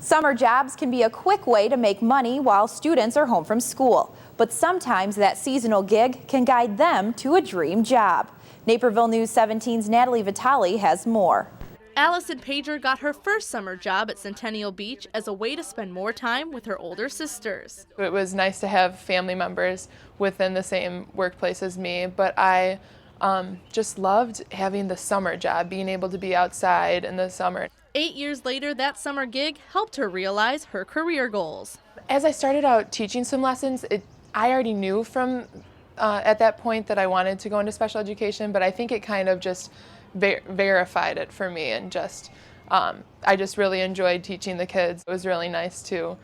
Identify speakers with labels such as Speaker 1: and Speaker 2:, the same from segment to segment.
Speaker 1: Summer jobs can be a quick way to make money while students are home from school, but sometimes that seasonal gig can guide them to a dream job. Naperville News 17's Natalie Vitale has more.
Speaker 2: Alyson Pager got her first summer job at Centennial Beach as a way to spend more time with her older sisters.
Speaker 3: It was nice to have family members within the same workplace as me, but I just loved having the summer job, being able to be outside in the summer.
Speaker 2: 8 years later, that summer gig helped her realize her career goals.
Speaker 3: As I started out teaching some lessons, I already knew from at that point that I wanted to go into special education, but I think it kind of just verified it for me, and just I just really enjoyed teaching the kids. It was really nice to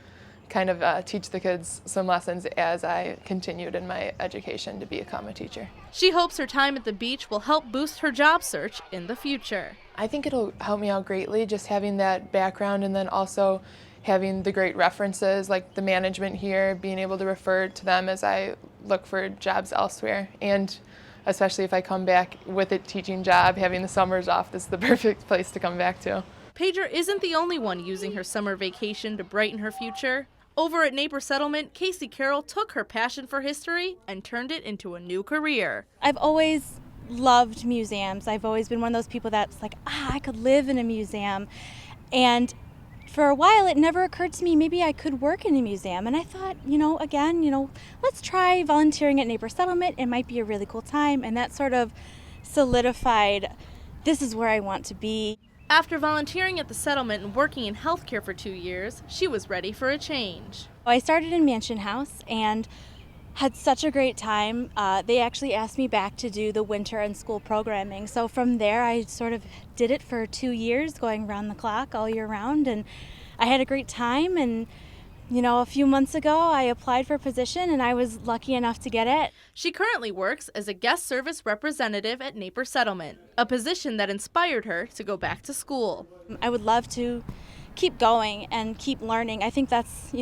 Speaker 3: kind of teach the kids some lessons as I continued in my education to become a teacher.
Speaker 2: She hopes her time at the beach will help boost her job search in the future.
Speaker 3: I think it'll help me out greatly, just having that background, and then also having the great references like the management here, being able to refer to them as I look for jobs elsewhere. And especially if I come back with a teaching job, having the summers off, this is the perfect place to come back to.
Speaker 2: Pager isn't the only one using her summer vacation to brighten her future. Over at Neighbor Settlement, Casey Carroll took her passion for history and turned it into a new career.
Speaker 4: I've always loved museums. I've always been one of those people that's like, I could live in a museum. And for a while, it never occurred to me maybe I could work in a museum. And I thought, let's try volunteering at Neighbor Settlement. It might be a really cool time. And that sort of solidified, this is where I want to be.
Speaker 2: After volunteering at the settlement and working in healthcare for 2 years, she was ready for a change.
Speaker 4: I started in Mansion House and had such a great time. They actually asked me back to do the winter and school programming. So from there, I sort of did it for 2 years, going around the clock all year round. And I had a great time. And, a few months ago, I applied for a position and I was lucky enough to get it.
Speaker 2: She currently works as a guest service representative at Neighbor Settlement, a position that inspired her to go back to school.
Speaker 4: I would love to keep going and keep learning. I think that's,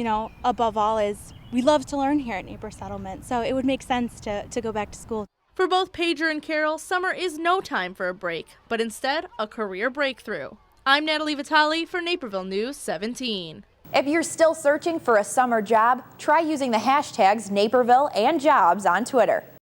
Speaker 4: above all, is we love to learn here at Neighbor Settlement, so it would make sense to go back to school.
Speaker 2: For both Pager and Carroll, summer is no time for a break, but instead a career breakthrough. I'm Natalie Vitale for Naperville News 17.
Speaker 1: If you're still searching for a summer job, try using the hashtags Naperville and Jobs on Twitter.